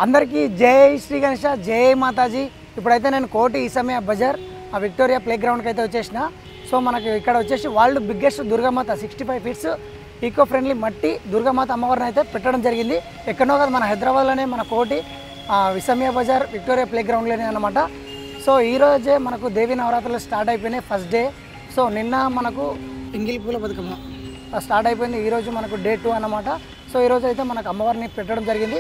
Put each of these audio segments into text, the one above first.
అందరికీ జై శ్రీ గణేష, జై మాతాజీ. ఇప్పుడైతే నేను కోటి ఈసమయ బజార్ ఆ విక్టోరియా ప్లే గ్రౌండ్కి అయితే వచ్చేసిన. సో మనకి ఇక్కడ వచ్చేసి world biggest Durgamata 65 feets eco friendly మట్టి దుర్గామాత అమ్మవారిని అయితే పెట్టడం జరిగింది. ఎక్కడో కదా మన హైదరాబాద్లోనే మన కోటి ఈసమయ బజార్ విక్టోరియా ప్లే గ్రౌండ్లోనే అనమాట. సో ఈరోజే మనకు దేవీ నవరాత్రులు స్టార్ట్ అయిపోయినాయి, ఫస్ట్ డే. సో నిన్న మనకు ఇంగిలి పూల బతుకమ్మ స్టార్ట్ అయిపోయింది, ఈరోజు మనకు డే 2 అన్నమాట. సో ఈరోజు అయితే మనకు అమ్మవారిని పెట్టడం జరిగింది.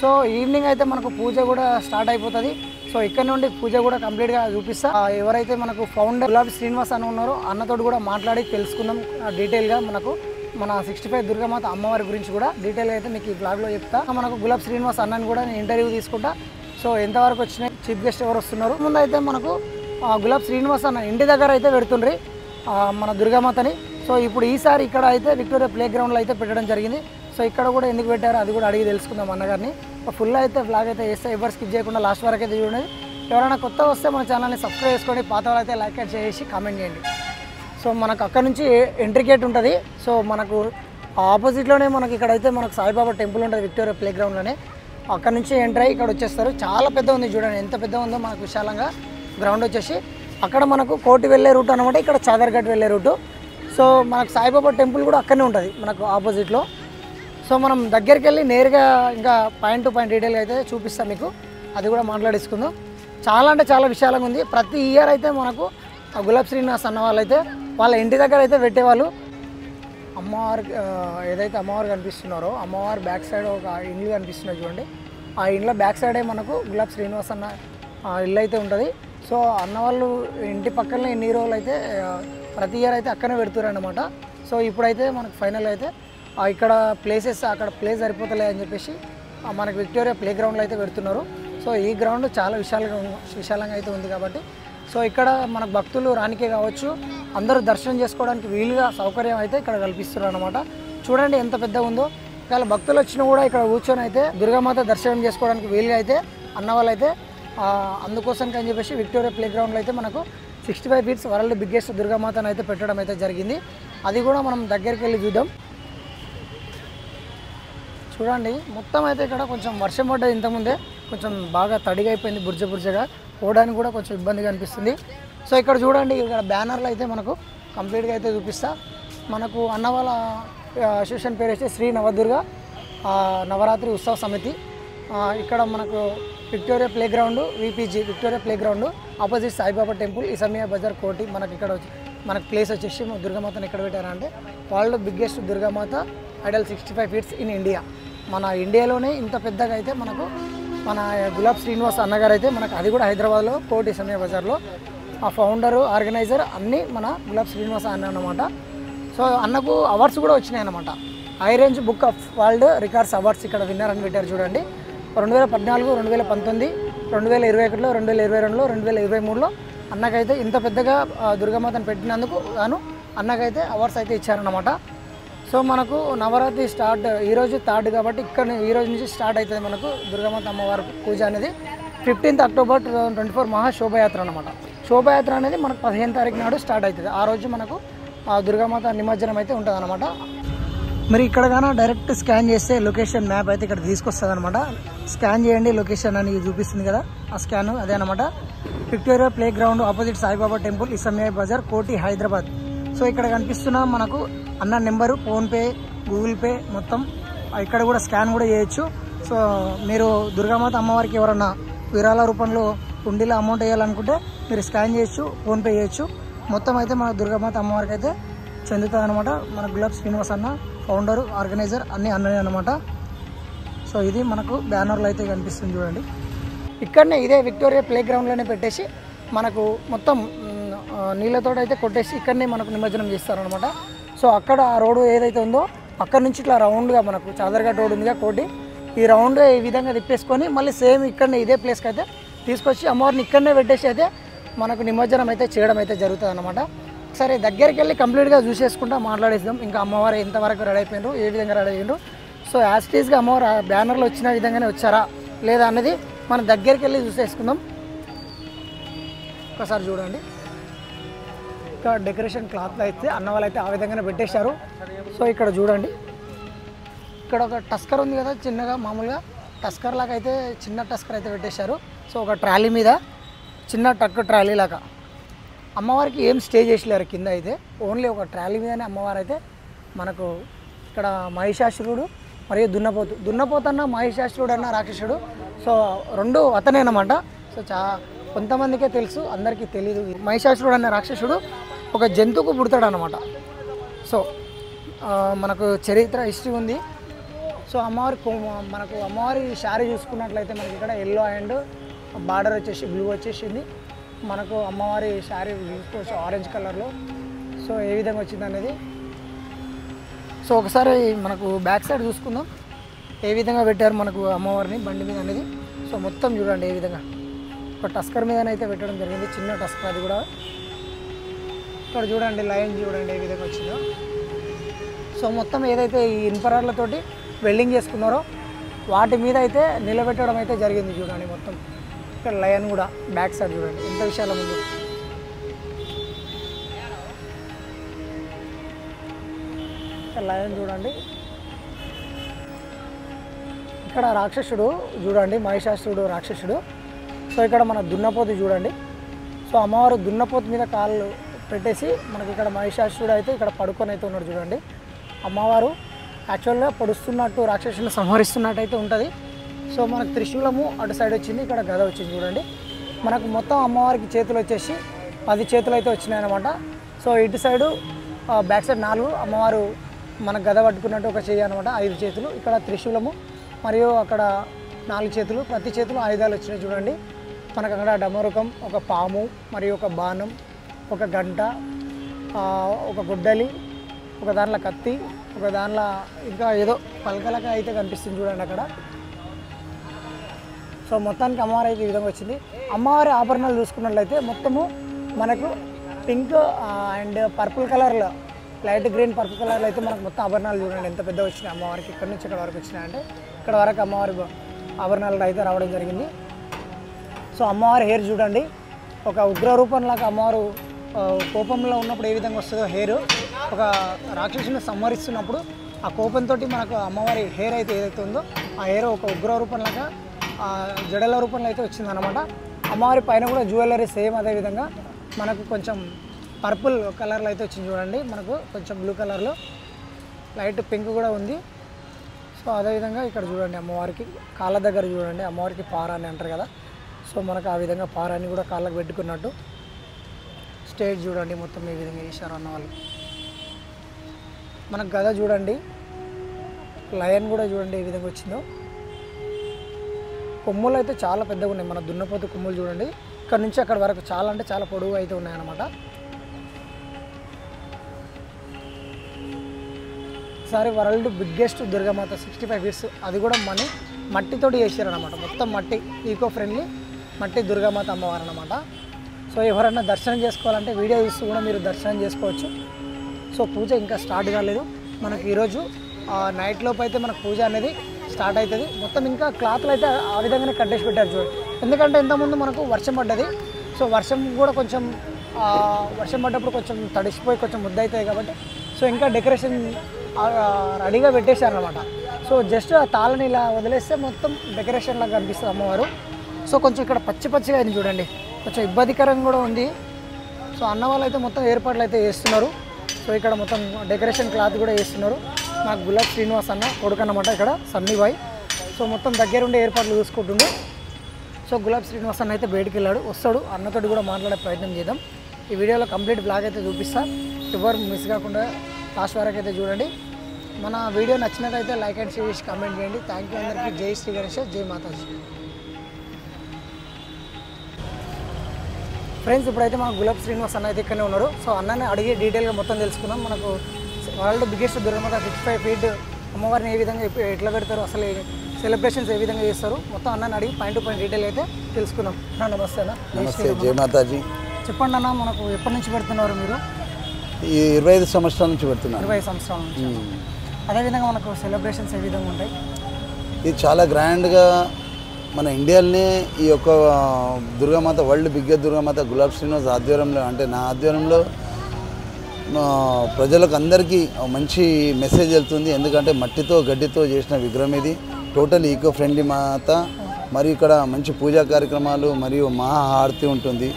సో ఈవినింగ్ అయితే మనకు పూజ కూడా స్టార్ట్ అయిపోతుంది. సో ఇక్కడ నుండి పూజ కూడా కంప్లీట్గా చూపిస్తా. ఎవరైతే మనకు ఫౌండర్ గులాబీ శ్రీనివాస్ అని ఉన్నారో అన్నతోటి కూడా మాట్లాడి తెలుసుకుందాం డీటెయిల్గా. మనకు మన 65 దుర్గామాత అమ్మవారి గురించి కూడా డీటెయిల్గా అయితే మీకు ఈ బ్లాగ్లో చెప్తా. మనకు గులాబీ శ్రీనివాస్ అన్నని కూడా నేను ఇంటర్వ్యూ తీసుకుంటా. సో ఎంతవరకు వచ్చినాయి, చీఫ్ గెస్ట్ ఎవరు వస్తున్నారు, ముందు అయితే మనకు గులాబీ శ్రీనివాస్ అన్న ఇంటి దగ్గర అయితే పెడుతుండ్రి మన దుర్గామాతని. సో ఇప్పుడు ఈసారి ఇక్కడ అయితే విక్టోరియా ప్లే గ్రౌండ్లో అయితే పెట్టడం జరిగింది. సో ఇక్కడ కూడా ఎందుకు పెట్టారో అది కూడా అడిగి తెలుసుకుందాం అన్నగారిని. ఫుల్ అయితే బ్లాగ్ అయితే వేస్తే ఎవరు స్కిప్ చేయకుండా లాస్ట్ వరకు అయితే చూడండి. ఎవరైనా కొత్త వస్తే మన ఛానల్ని సబ్స్క్రైబ్ చేసుకోండి, పాత వాళ్ళు అయితే లైక్ అండ్ చేసి కామెంట్ చేయండి. సో మనకు అక్కడ నుంచి ఎంట్రీ గేట్ ఉంటుంది. సో మనకు ఆపోజిట్లోనే మనకి ఇక్కడైతే మనకు సాయిబాబా టెంపుల్ ఉంటుంది విక్టోరియా ప్లే గ్రౌండ్లోనే. అక్కడ నుంచి ఎంటర్ అయ్యి ఇక్కడ వచ్చేస్తారు. చాలా పెద్ద ఉంది చూడండి, ఎంత పెద్ద ఉందో మనకు విశాలంగా గ్రౌండ్ వచ్చేసి. అక్కడ మనకు కోటి వెళ్ళే రూట్ అనమాట, ఇక్కడ చాదర్ఘట్ వెళ్ళే రూటు. సో మనకు సాయిబాబా టెంపుల్ కూడా అక్కడనే ఉంటుంది మనకు ఆపోజిట్లో. సో మనం దగ్గరికి వెళ్ళి నేరుగా ఇంకా పాయింట్ టు పాయింట్ డీటెయిల్గా అయితే చూపిస్తాం మీకు, అది కూడా మాట్లాడేసుకుందాం. చాలా అంటే చాలా విశాలంగా ఉంది. ప్రతి ఇయర్ అయితే మనకు గులాబీ శ్రీనివాస్ అన్న వాళ్ళు అయితే వాళ్ళ ఇంటి దగ్గర అయితే పెట్టేవాళ్ళు. అమ్మవారి ఏదైతే అమ్మవారు కనిపిస్తున్నారో అమ్మవారి బ్యాక్ సైడ్ ఒక ఇల్లు కనిపిస్తున్నాయి చూడండి. ఆ ఇంట్లో బ్యాక్ సైడే మనకు గులాబీ శ్రీనివాస్ అన్న ఇల్లు అయితే ఉంటుంది. సో అన్న వాళ్ళు ఇంటి పక్కనే ఇన్ని రోజులు అయితే ప్రతి ఇయర్ అయితే అక్కడనే పెడుతున్నారు అనమాట. సో ఇప్పుడైతే మనకు ఫైనల్ అయితే ఇక్కడ ప్లేసెస్ అక్కడ ప్లేస్ సరిపోతలే అని చెప్పేసి మనకి విక్టోరియా ప్లే గ్రౌండ్లో అయితే పెడుతున్నారు. సో ఈ గ్రౌండ్ చాలా విశాలంగా అయితే ఉంది కాబట్టి సో ఇక్కడ మన భక్తులు రానికే కావచ్చు, అందరూ దర్శనం చేసుకోవడానికి వీలుగా సౌకర్యం అయితే ఇక్కడ కల్పిస్తున్నారు అనమాట. చూడండి ఎంత పెద్దగా ఉందో. ఒకవేళ భక్తులు వచ్చినా కూడా ఇక్కడ కూర్చొని అయితే దుర్గామాత దర్శనం చేసుకోవడానికి వీలుగా అయితే అన్న వాళ్ళు అయితే అందుకోసానికి అని చెప్పేసి విక్టోరియా ప్లే గ్రౌండ్లో అయితే మనకు 65 ఫీట్స్ వరల్డ్ బిగ్గెస్ట్ దుర్గామాతను అయితే పెట్టడం అయితే జరిగింది. అది కూడా మనం దగ్గరికి వెళ్ళి చూద్దాం. చూడండి మొత్తం అయితే ఇక్కడ కొంచెం వర్షం పడ్డది ఇంతకుముందే, కొంచెం బాగా తడిగా అయిపోయింది, బుర్జగా పోవడానికి కూడా కొంచెం ఇబ్బందిగా అనిపిస్తుంది. సో ఇక్కడ చూడండి, ఇక్కడ బ్యానర్లు అయితే మనకు కంప్లీట్గా అయితే చూపిస్తా. మనకు అన్న వాళ్ళ అసోసియేషన్ పేరు అయితే శ్రీ నవదుర్గ నవరాత్రి ఉత్సవ సమితి. ఇక్కడ మనకు విక్టోరియా ప్లే గ్రౌండ్ విపిజీ Victoria play ground opposite Saibaba temple Esamiya Bazar Koti. మనకి ఇక్కడ మనకు ప్లేస్ వచ్చేసి దుర్గామాతను ఎక్కడ పెట్టారంటే world biggest Durgamata idol 65 feets in India. మన ఇండియాలోనే ఇంత పెద్దగా అయితే మనకు మన గులాబీ శ్రీనివాస్ అన్నగారు అయితే మనకు అది కూడా హైదరాబాద్లో కోటి ఈసమయ బజార్లో ఆ ఫౌండరు ఆర్గనైజర్ అన్నీ మన గులాబీ శ్రీనివాస్ అన్న అన్నమాట. సో అన్నకు అవార్డ్స్ కూడా వచ్చినాయి అన్నమాట. High range book of world records awards ఇక్కడ విన్నర్ అని పెట్టారు చూడండి. 2014, 2019, 2021, 2022, 2023లో అన్నకైతే ఇంత పెద్దగా దుర్గామాతను పెట్టినందుకు గాను అన్నకైతే అవార్డ్స్ అయితే ఇచ్చారన్నమాట. సో మనకు నవరాత్రి స్టార్ట్ ఈరోజు 3rd కాబట్టి ఇక్కడ ఈరోజు నుంచి స్టార్ట్ అవుతుంది మనకు దుర్గామాత అమ్మవారి పూజ అనేది. 15th అక్టోబర్ 2024 మహాశోభయాత్ర అనమాట. శోభయాత్ర అనేది మనకు 15వ తారీఖు నాడు స్టార్ట్ అవుతుంది. ఆ రోజు మనకు దుర్గామాత నిమజ్జనం అయితే ఉంటుంది అనమాట. మరి ఇక్కడ కానీ డైరెక్ట్ స్కాన్ చేస్తే లొకేషన్ మ్యాప్ అయితే ఇక్కడ తీసుకొస్తుంది అనమాట. స్కాన్ చేయండి లొకేషన్ అని చూపిస్తుంది కదా, ఆ స్కాన్ అదే అనమాట. Victoria play ground opposite Saibaba temple Esamiya Bazar Koti Hyderabad. So ఇక్కడ కనిపిస్తున్న మనకు అన్న నెంబరు, ఫోన్పే, గూగుల్ పే మొత్తం ఇక్కడ కూడా స్కాన్ కూడా చేయొచ్చు. సో మీరు దుర్గామాత అమ్మవారికి ఎవరన్నా విరాళ రూపంలో కుండీలో అమౌంట్ వేయాలనుకుంటే మీరు స్కాన్ చేయొచ్చు, ఫోన్పే చేయొచ్చు. మొత్తం అయితే మన దుర్గామాత అమ్మవారికి అయితే చెందుతుంది అనమాట. మన గులాబీ శ్రీనివాస్ అన్న ఫౌండర్ ఆర్గనైజర్ అన్నీ అన్నది అనమాట. సో ఇది మనకు బ్యానర్లో అయితే కనిపిస్తుంది చూడండి. ఇక్కడనే ఇదే విక్టోరియా ప్లే గ్రౌండ్లోనే పెట్టేసి మనకు మొత్తం నీళ్ళతో అయితే కొట్టేసి ఇక్కడనే మనకు నిమజ్జనం చేస్తారనమాట. సో అక్కడ ఆ రోడ్డు ఏదైతే ఉందో అక్కడ నుంచి ఇట్లా రౌండ్గా మనకు చాదర్ఘట్ రోడ్ ఉందిగా కోటి, ఈ రౌండ్ ఈ విధంగా తిప్పేసుకొని మళ్ళీ సేమ్ ఇక్కడనే ఇదే ప్లేస్కి అయితే తీసుకొచ్చి అమ్మవారిని ఇక్కడనే పెట్టేసి అయితే మనకు నిమజ్జనం అయితే చేయడం అయితే జరుగుతుంది అనమాట. సరే దగ్గరికి వెళ్ళి కంప్లీట్గా చూసేసుకుంటా మాట్లాడేద్దాం. ఇంకా అమ్మవారు ఎంతవరకు రెడీ అయిపోయినారు, ఏ విధంగా రెడీ అయ్యిండ్రు, సో యాస్టీస్గా అమ్మవారు బ్యానర్లో వచ్చిన విధంగానే వచ్చారా లేదా అన్నది మనం దగ్గరికి వెళ్ళి చూసేసుకుందాం. ఒకసారి చూడండి, ఇక్కడ డెకరేషన్ క్లాత్లు అయితే అన్న వాళ్ళు అయితే ఆ విధంగానే పెట్టేశారు. సో ఇక్కడ చూడండి, ఇక్కడ ఒక టస్కర్ ఉంది కదా చిన్నగా మామూలుగా, టస్కర్ లాగా అయితే చిన్న టస్కర్ అయితే పెట్టేశారు. సో ఒక ట్రాలీ మీద చిన్న ట్రక్ ట్రాలీ లాగా అమ్మవారికి ఏం స్టే చేసలేరు కింద అయితే, ఓన్లీ ఒక ట్రాలీ మీదనే అమ్మవారు అయితే మనకు ఇక్కడ మహిషాసురుడు మరియు దున్నపోతు అన్న మహిషాసురుడు అన్న రాక్షసుడు, సో రెండు అతనేనమాట. సో కొంతమందికే తెలుసు, అందరికీ తెలీదు. మహిషాసురుడు అనే రాక్షసుడు ఒక జంతువుకు పుడతాడు అనమాట. సో మనకు చరిత్ర హిస్టరీ ఉంది. సో మనకు అమ్మవారి శారీ చూసుకున్నట్లయితే మనకి ఇక్కడ ఎల్లో అండ్ బార్డర్ వచ్చేసి బ్లూ వచ్చేసింది. మనకు అమ్మవారి శారీ చూసుకోవచ్చు ఆరెంజ్ కలర్లో. సో ఏ విధంగా వచ్చింది అనేది సో ఒకసారి మనకు బ్యాక్ సైడ్ చూసుకుందాం, ఏ విధంగా పెట్టారు మనకు అమ్మవారిని బండి మీద అనేది. సో మొత్తం చూడండి ఏ విధంగా ఒక టస్కర్ మీదనైతే పెట్టడం జరిగింది, చిన్న టస్కర్. అది కూడా ఇక్కడ చూడండి లైన్ చూడండి ఏ విధంగా వచ్చిందో. సో మొత్తం ఏదైతే ఈ ఇన్ఫరాడ్లతోటి వెల్డింగ్ చేసుకున్నారో వాటి మీద అయితే నిలబెట్టడం అయితే జరిగింది. చూడండి మొత్తం ఇక్కడ లైన్ కూడా బ్యాక్ సైడ్ చూడండి ఎంత విషయాల ముందు. లైన్ చూడండి, ఇక్కడ రాక్షసుడు చూడండి, మహిషాసురుడు రాక్షసుడు. సో ఇక్కడ మన దున్నపోతు చూడండి. సో అమ్మవారు దున్నపోతు మీద కాళ్ళు పెట్టేసి మనకి ఇక్కడ మహిషాసురుడు అయితే ఇక్కడ పడుకొని అయితే ఉన్నాడు చూడండి. అమ్మవారు యాక్చువల్గా పొడుస్తున్నట్టు రాక్షసుని సంహరిస్తున్నట్టు అయితే ఉంటుంది. సో మనకు త్రిశూలము అటు సైడ్ వచ్చింది, ఇక్కడ గద వచ్చింది చూడండి. మనకు మొత్తం అమ్మవారికి చేతులు వచ్చేసి 10 చేతులు అయితే వచ్చినాయి అన్నమాట. సో ఇటు సైడు బ్యాక్ సైడ్ 4, అమ్మవారు మనకు గద పట్టుకున్నట్టు ఒక చెయ్యి అనమాట, 5 చేతులు. ఇక్కడ త్రిశూలము మరియు అక్కడ 4 చేతులు, ప్రతి చేతులు ఆయుధాలు వచ్చినాయి చూడండి. మనకు అక్కడ డమరుకం, ఒక పాము మరియు ఒక బాణం, ఒక గంట, ఒక గుడ్డలి, ఒక దాంట్లో కత్తి, ఒక దాంట్లో ఇంకా ఏదో పలకలక అయితే కనిపిస్తుంది చూడండి అక్కడ. సో మొత్తానికి అమ్మవారు అయితే ఈ విధంగా వచ్చింది. అమ్మవారి ఆభరణాలు చూసుకున్నట్లయితే మొత్తము మనకు పింక్ అండ్ పర్పుల్ కలర్లో, లైట్ గ్రీన్ పర్పుల్ కలర్లో అయితే మనకు మొత్తం ఆభరణాలు చూడండి ఎంత పెద్దగా వచ్చినాయి అమ్మవారికి. ఇక్కడ నుంచి ఇక్కడ వరకు వచ్చినాయంటే ఇక్కడ వరకు అమ్మవారి ఆభరణాలు అయితే రావడం జరిగింది. సో అమ్మవారి హెయిర్ చూడండి, ఒక ఉగ్ర రూపంలాగా అమ్మవారు కోపంలో ఉన్నప్పుడు ఏ విధంగా వస్తుందో హెయిర్, ఒక రాక్షసుని సంహరిస్తున్నప్పుడు ఆ కోపంతో మనకు అమ్మవారి హెయిర్ అయితే ఏదైతే ఉందో ఆ హెయిర్ ఒక ఉగ్ర రూపంలాగా జడల రూపంలో అయితే వచ్చిందనమాట. అమ్మవారి పైన కూడా జ్యువెలరీ సేమ్ అదేవిధంగా మనకు కొంచెం పర్పుల్ కలర్లో అయితే వచ్చింది చూడండి, మనకు కొంచెం బ్లూ కలర్లో లైట్ పింక్ కూడా ఉంది. సో అదేవిధంగా ఇక్కడ చూడండి అమ్మవారికి కాళ్ళ దగ్గర చూడండి, అమ్మవారికి పారాన్ని అంటారు కదా. సో మనకు ఆ విధంగా పారాన్ని కూడా కాళ్ళకు పెట్టుకున్నట్టు స్టేజ్ చూడండి మొత్తం ఈ విధంగా వేశారు అన్న వాళ్ళు. మనకు గద చూడండి, లయన్ కూడా చూడండి ఏ విధంగా వచ్చిందో. కొమ్ములు అయితే చాలా పెద్దగా ఉన్నాయి, మన దున్నపోతు కొమ్ములు చూడండి ఇక్కడ నుంచి అక్కడ వరకు చాలా అంటే చాలా పొడవు అయితే ఉన్నాయన్నమాట. ఈసారి వరల్డ్ బిగ్గెస్ట్ దుర్గామాత 65 ఫీట్స్, అది కూడా మట్టితోటి చేసారనమాట. మొత్తం మట్టి, ఈకో ఫ్రెండ్లీ మట్టి దుర్గామాత అమ్మవారు అనమాట. సో ఎవరైనా దర్శనం చేసుకోవాలంటే వీడియో చూస్తూ కూడా మీరు దర్శనం చేసుకోవచ్చు. సో పూజ ఇంకా స్టార్ట్ కాలేదు మనకి, ఈరోజు నైట్ లోపు అయితే మనకు పూజ అనేది స్టార్ట్ అవుతుంది. మొత్తం ఇంకా క్లాత్లు అయితే ఆ విధంగానే కట్టేసి పెట్టారు చూడండి, ఎందుకంటే ఇంతకుముందు మనకు వర్షం పడ్డది. సో వర్షం కూడా కొంచెం వర్షం పడ్డప్పుడు కొంచెం తడిసిపోయి కొంచెం ముద్ద అవుతాయి కాబట్టి సో ఇంకా డెకరేషన్ రెడీగా పెట్టేశారనమాట. సో జస్ట్ ఆ తాళని ఇలా వదిలేస్తే మొత్తం డెకరేషన్ లాగా కనిపిస్తుంది అమ్మవారు. సో కొంచెం ఇక్కడ పచ్చిగా అయింది చూడండి, కొంచెం ఇబ్బందికరంగా కూడా ఉంది. సో అన్న వాళ్ళు అయితే మొత్తం ఏర్పాట్లు అయితే చేస్తున్నారు. సో ఇక్కడ మొత్తం డెకరేషన్ క్లాత్ కూడా వేస్తున్నారు. నాకు గులాబ్ శ్రీనివాస్ అన్న కొడుకు అన్నమాట, ఇక్కడ సన్నీ బాయ్. సో మొత్తం దగ్గరుండి ఏర్పాట్లు చూసుకుంటుండు. సో గులాబ్ శ్రీనివాస్ అన్న అయితే బయటికి వెళ్ళాడు, వస్తాడు. అన్నతోటి కూడా మాట్లాడే ప్రయత్నం చేద్దాం. ఈ వీడియోలో కంప్లీట్ బ్లాగ్ అయితే చూపిస్తా, ఎవరు మిస్ కాకుండా లాస్ట్ వరకు అయితే చూడండి. మన వీడియో నచ్చినట్టయితే లైక్ అండ్ షేర్ చేసి కామెంట్ చేయండి. థ్యాంక్ యూ అందరికీ. జై శ్రీ గణేష్, జై మాతాజీ. ఫ్రెండ్స్ ఇప్పుడైతే మన గులాబ్ శ్రీనివాస్ అన్న అయితే ఇక్కడనే ఉన్నారు. సో అన్నని అడిగి డీటెయిల్గా మొత్తం తెలుసుకుందాం. మనకు వరల్డ్ బిగ్గెస్ట్ దుర్గామాత 65 ఫీట్ అమ్మవారిని ఏ విధంగా ఎట్లా పెడతారు, అసలు సెలబ్రేషన్స్ ఏ విధంగా చేస్తారు, మొత్తం అన్నని అడిగి పాయింట్ టు పాయింట్ డీటెయిల్ అయితే తెలుసుకుందాం. నమస్తే అన్న. నమస్తే, జై మాతాజీ. చెప్పండి అన్న, మనకు ఎప్పటి నుంచి పెడుతున్నారు మీరు? ఈ 25 సంవత్సరాల నుంచి పెడుతున్నారు. 20 సంవత్సరాల నుంచి. అదేవిధంగా మనకు సెలబ్రేషన్స్ ఏ విధంగా ఉంటాయి? ఇది చాలా గ్రాండ్గా మన ఇండియాలోనే ఈ యొక్క దుర్గామాత, వరల్డ్ బిగ్గెస్ట్ దుర్గామాత గులాబ్ శ్రీనివాస్ ఆధ్వర్యంలో, అంటే నా ఆధ్వర్యంలో ప్రజలకు అందరికీ మంచి మెసేజ్ వెళ్తుంది. ఎందుకంటే మట్టితో గడ్డితో చేసిన విగ్రహం ఇది. టోటల్ ఈకో ఫ్రెండ్లీ మాత. మరియు ఇక్కడ మంచి పూజా కార్యక్రమాలు మరియు మహా హారతి ఉంటుంది.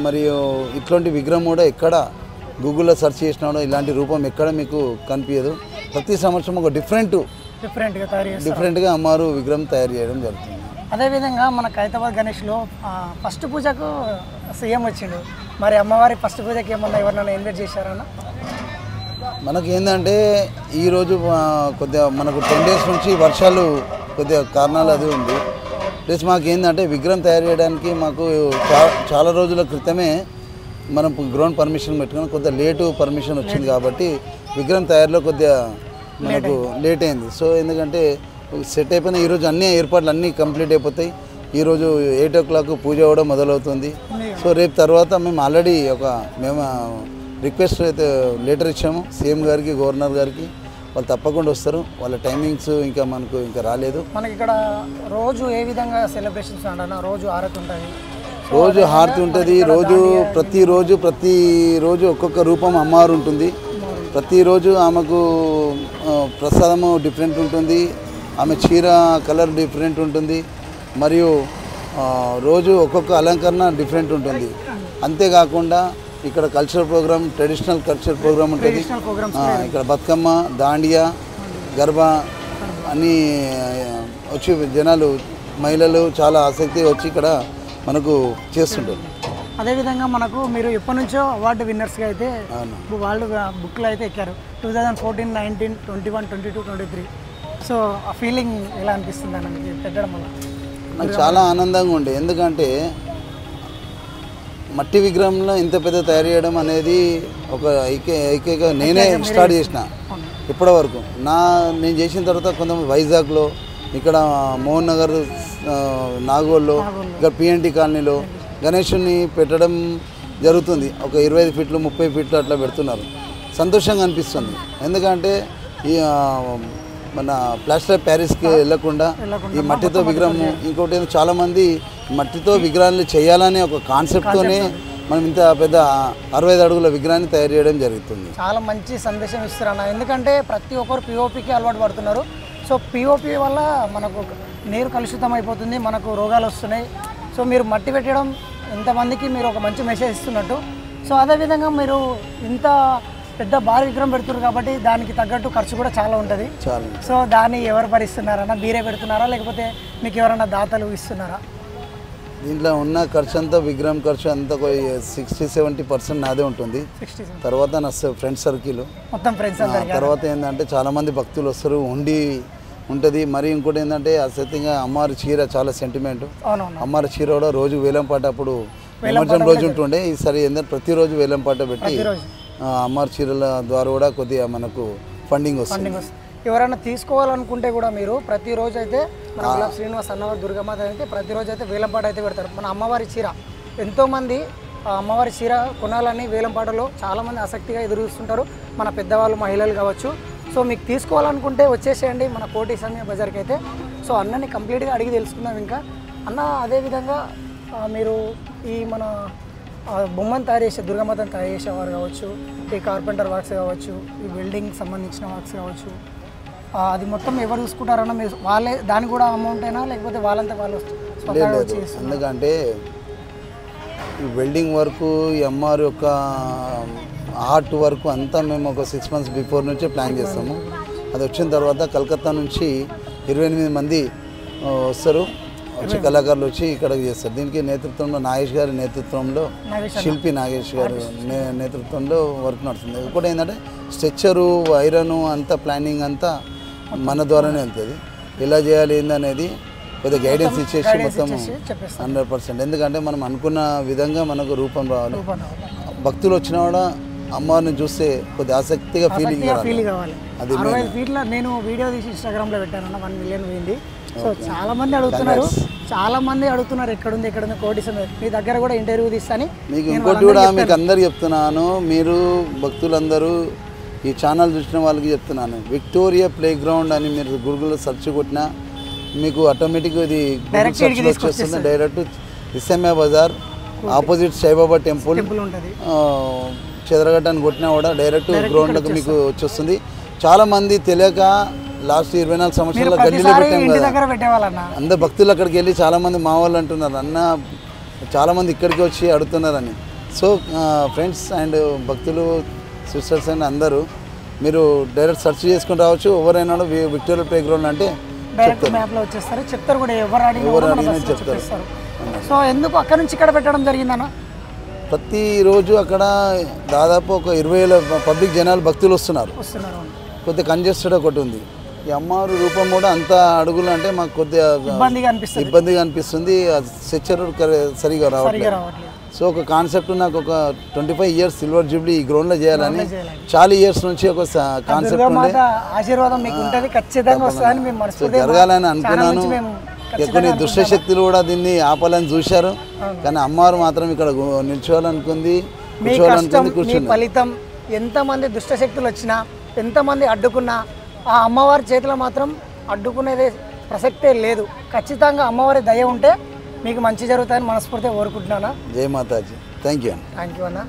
మరియు ఇట్లాంటి విగ్రహం కూడా ఎక్కడ గూగుల్లో సెర్చ్ చేసినా కూడా ఇలాంటి రూపం ఎక్కడ మీకు కనిపించదు. ప్రతి సంవత్సరం ఒక డిఫరెంట్గా అమ్మవారు విగ్రహం తయారు చేయడం జరుగుతుంది. అదేవిధంగా మన ఖైరతాబాద్ గణేష్లో ఫస్ట్ పూజకు సీఎం వచ్చిండు. మరి అమ్మవారి ఫస్ట్ పూజకి ఏమన్నా ఎవరినైనా ఇన్వైట్ చేశారన్న? మనకి ఏంటంటే ఈరోజు కొద్దిగా మనకు 10 days నుంచి వర్షాలు కొద్దిగా కారణాలు అది ఉంది. ప్లస్ మాకు ఏంటంటే విగ్రహం తయారు చేయడానికి మాకు చాలా రోజుల క్రితమే మనం గ్రౌండ్ పర్మిషన్ పెట్టుకుని కొద్దిగా లేటు పర్మిషన్ వచ్చింది కాబట్టి విగ్రహం తయారీలో కొద్దిగా మనకు లేట్ అయింది. సో ఎందుకంటే సెట్ అయిపోయిన ఈరోజు అన్ని ఏర్పాట్లు అన్నీ కంప్లీట్ అయిపోతాయి. ఈరోజు 8 o'clock పూజ కూడా మొదలవుతుంది. సో రేపు తర్వాత మేము ఆల్రెడీ మేము రిక్వెస్ట్ అయితే లెటర్ ఇచ్చాము సీఎం గారికి, గవర్నర్ గారికి. వాళ్ళు తప్పకుండా వస్తారు. వాళ్ళ టైమింగ్స్ మనకు ఇంకా రాలేదు. మనకి ఇక్కడ రోజు ఏ విధంగా సెలబ్రేషన్స్ అన్న? రోజు హారతి ఉంటుంది, రోజు హారతి ఉంటుంది. ప్రతిరోజు ఒక్కొక్క రూపం అమ్మవారు ఉంటుంది. ప్రతిరోజు ఆమెకు ప్రసాదము డిఫరెంట్ ఉంటుంది. ఆమె చీర కలర్ డిఫరెంట్ ఉంటుంది. మరియు రోజు ఒక్కొక్క అలంకరణ డిఫరెంట్ ఉంటుంది. అంతేకాకుండా ఇక్కడ cultural programme, traditional cultural programme ఉంటుంది. ఇక్కడ బతుకమ్మ, దాండియా, గర్బా అన్నీ వచ్చి జనాలు, మహిళలు చాలా ఆసక్తి వచ్చి ఇక్కడ మనకు చేస్తుంటారు. అదేవిధంగా మనకు మీరు ఎప్పటి నుంచో అవార్డు విన్నర్స్గా అయితే వాళ్ళు బుక్లో అయితే ఎక్కారు. 2014, 19, 21, 22, 23. సో ఆ ఫీలింగ్ ఎలా అనిపిస్తుంది అన్న మీకు పెట్టడం వల్ల? నాకు చాలా ఆనందంగా ఉండే. ఎందుకంటే మట్టి విగ్రహంలో ఇంత పెద్ద తయారు చేయడం అనేది ఒక ఏకైక నేనే స్టార్ట్ చేసిన ఇప్పటి వరకు. నేను చేసిన తర్వాత కొంతమంది వైజాగ్లో, ఇక్కడ మోహన్ నగర్, నాగోల్లో, ఇక్కడ పిఎన్టీ కాలనీలో గణేషుని పెట్టడం జరుగుతుంది. ఒక 25 feet, 30 feet అట్లా పెడుతున్నారు. సంతోషంగా అనిపిస్తుంది. ఎందుకంటే ఈ మన ప్లాస్టర్ ప్యారిస్కి వెళ్ళకుండా ఈ మట్టితో విగ్రహం, ఇంకోటి చాలామంది మట్టితో విగ్రహాన్ని చేయాలనే ఒక కాన్సెప్ట్తోనే మనం ఇంత పెద్ద 65 అడుగుల విగ్రహాన్ని తయారు చేయడం జరుగుతుంది. చాలా మంచి సందేశం ఇస్తారన్న. ఎందుకంటే ప్రతి ఒక్కరు పిఓపికి అలవాటు పడుతున్నారు. సో పిఓపి వల్ల మనకు నీరు కలుషితం అయిపోతుంది, మనకు రోగాలు వస్తున్నాయి. సో మీరు మట్టి పెట్టడం ఎంతమందికి మీరు ఒక మంచి మెసేజ్ ఇస్తున్నట్టు. సో అదేవిధంగా మీరు ఇంత పెద్ద భారీ విగ్రహం పెడుతున్నారు కాబట్టి దానికి తగ్గట్టు ఖర్చు కూడా చాలా ఉంటుంది. సో దాన్ని ఎవరు భరిస్తున్నారన్న? మీరే పెడుతున్నారా లేకపోతే మీకు ఎవరైనా దాతలు ఇస్తున్నారా? దీంట్లో ఉన్న ఖర్చు అంతా, విగ్రహం ఖర్చు అంతా 60-70% నాదే ఉంటుంది. తర్వాత నా ఫ్రెండ్ సర్కిల్ మొత్తం ఫ్రెండ్స్. తర్వాత ఏంటంటే చాలామంది భక్తులు వస్తారు, ఉండి ఉంటుంది. మరి ఇంకోటి ఏంటంటే అసత్యంగా అమ్మవారి చీర చాలా సెంటిమెంట్. అమ్మవారి చీర కూడా రోజు వేలంపాట, అప్పుడు నిమజ్జనం రోజు ఉంటుండే. ఈసారి ఏంటంటే ప్రతిరోజు వేలంపాట పెట్టి అమ్మవారి చీరల ద్వారా కూడా కొద్దిగా మనకు ఫండింగ్ వస్తుంది. ఎవరైనా తీసుకోవాలనుకుంటే కూడా మీరు ప్రతిరోజు అయితే మన గులాబ్ శ్రీనివాస్ అన్నవారి దుర్గమాత అయితే ప్రతిరోజు అయితే వేలంపాట అయితే పెడతారు. మన అమ్మవారి చీర ఎంతోమంది అమ్మవారి చీర కొనాలని వేలంపాటలో చాలామంది ఆసక్తిగా ఎదురు చూస్తుంటారు, మన పెద్దవాళ్ళు, మహిళలు కావచ్చు. సో మీకు తీసుకోవాలనుకుంటే వచ్చేసేయండి మన కోటి ఈశాన్య బజార్కి అయితే. సో అన్నని కంప్లీట్గా అడిగి తెలుసుకుందాం. ఇంకా అన్న అదేవిధంగా మీరు ఈ మన బొమ్మను తయారు చేసే, దుర్గమాతను తయారు చేసేవారు కావచ్చు, ఈ కార్పెంటర్ వర్క్స్ కావచ్చు, ఈ వెల్డింగ్ సంబంధించిన వర్క్స్ కావచ్చు, అది మొత్తం ఎవరు చూసుకుంటారన్న? మీరు వాళ్ళే దానికి కూడా అమౌంట్ అయినా లేకపోతే వాళ్ళంతా వాళ్ళు స్వతహాగా చేస్తారు? ఎందుకంటే ఈ వెల్డింగ్ వర్క్, ఈ అమ్మవారి యొక్క ఆర్ట్ వర్క్ అంతా మేము ఒక 6 months బిఫోర్ నుంచే ప్లాన్ చేస్తాము. అది వచ్చిన తర్వాత కలకత్తా నుంచి 28 మంది వస్తారు, వచ్చి కళాకారులు వచ్చి ఇక్కడికి చేస్తారు. దీనికి నేతృత్వంలో నాగేష్ గారి నేతృత్వంలో, శిల్పి నాగేష్ గారి నేతృత్వంలో వర్క్ నడుస్తుంది. ఇంకోటి ఏంటంటే స్ట్రక్చరు, ఐరను అంతా ప్లానింగ్ అంతా మన ద్వారానే వెళ్తుంది. ఎలా చేయాలి ఏందనేది కొద్దిగా గైడెన్స్ ఇచ్చేసి మొత్తం 100%. ఎందుకంటే మనం అనుకున్న విధంగా మనకు రూపం రావాలి. భక్తులు వచ్చినా కూడా అమ్మవారిని చూస్తే కొద్దిగా ఆసక్తిగా ఫీలింగ్ కావాలి. 65 feet నేను వీడియో తీసి ఇన్స్టాగ్రామ్లో పెట్టాను, 1 million పోయింది. సో చాలా మంది అడుగుతున్నారు ఎక్కడుంది కోటి ఈశాన్య. మీ దగ్గర కూడా ఇంటర్వ్యూ తీస్తాను మీకు. ఇంకోటి కూడా మీకు అందరు చెప్తున్నాను, మీరు భక్తులందరూ ఈ ఛానల్ చూసిన వాళ్ళకి చెప్తున్నాను, విక్టోరియా ప్లే గ్రౌండ్ అని మీరు గూగుల్లో సెర్చ్ కొట్టినా మీకు ఆటోమేటిక్గా ఇది వచ్చేస్తుంది. డైరెక్ట్ ఈశాన్య బజార్ ఆపోజిట్ సాయిబాబా టెంపుల్ ఉంటుంది. చెదరగడ్డని కొట్టినా కూడా డైరెక్ట్ గ్రౌండ్లకు మీకు వచ్చేస్తుంది. చాలామంది తెలియక లాస్ట్ 24 సంవత్సరాల గల్లీలో ప్రతిసారి పెట్టాం ఇంటి కదా. దగ్గర పెట్టేవాళ్ళన్న. అందరు భక్తులు అక్కడికి వెళ్ళి చాలామంది మా వాళ్ళు అంటున్నారు అన్న చాలామంది ఇక్కడికి వచ్చి అడుగుతున్నారని. సో ఫ్రెండ్స్ అండ్ భక్తులు సిస్టర్స్ అండ్ అందరూ మీరు డైరెక్ట్ సెర్చ్ చేసుకుని రావచ్చు. ఎవరైనా విక్టోరియా ప్లే గ్రౌండ్ అంటే డైరెక్ట్ మ్యాప్లో వచ్చేస్తారు, చెప్తారు కూడా ఎవరు అడిగినా చెప్తారు. సో ఎందుకు అక్కడ నుంచి ఇక్కడ పెట్టడం జరిగిందన్న? ప్రతిరోజు అక్కడ దాదాపు ఒక 20,000 పబ్లిక్ జనాలు భక్తులు వస్తున్నారు. కొద్దిగా కంజెస్టెడ్ ఒకటి ఉంది. ఈ అమ్మవారి రూపం కూడా అంత అడుగులు అంటే మాకు కొద్దిగా ఇబ్బందిగా అనిపిస్తుంది. స్ట్రక్చర్ సరిగా రావట్లేదు. సో ఒక కాన్సెప్ట్ నాకు ఒక 25 ఇయర్స్ సిల్వర్ జూబ్లీ ఈ గ్రౌండ్లో చేయాలని చాలా ఇయర్స్ నుంచి ఒక కాన్సెప్ట్ ఉండే. ఆశీర్వాదం మీకు ఉంటుంది, ఖచ్చితంగా వస్తుందని మేము మనస్ఫూర్తిగా జరగాలని అనుకున్నాను. కొన్ని దుష్టశక్తులు కూడా దీన్ని ఆపాలని చూశారు, కానీ అమ్మవారు మాత్రం ఇక్కడ నిల్చోవాలనుకుంది, కూర్చోవాలనుకుంది. ఫలితం ఎంతమంది దుష్టశక్తులు వచ్చినా, ఎంతమంది అడ్డుకున్నా ఆ అమ్మవారి చేతిలో మాత్రం అడ్డుకునేదే ప్రసక్తే లేదు. ఖచ్చితంగా అమ్మవారి దయ ఉంటే మీకు మంచి జరుగుతాయని మనస్ఫూర్తిగా కోరుకుంటున్నాను. జై మాతాజీ. థ్యాంక్ యూ అన్న.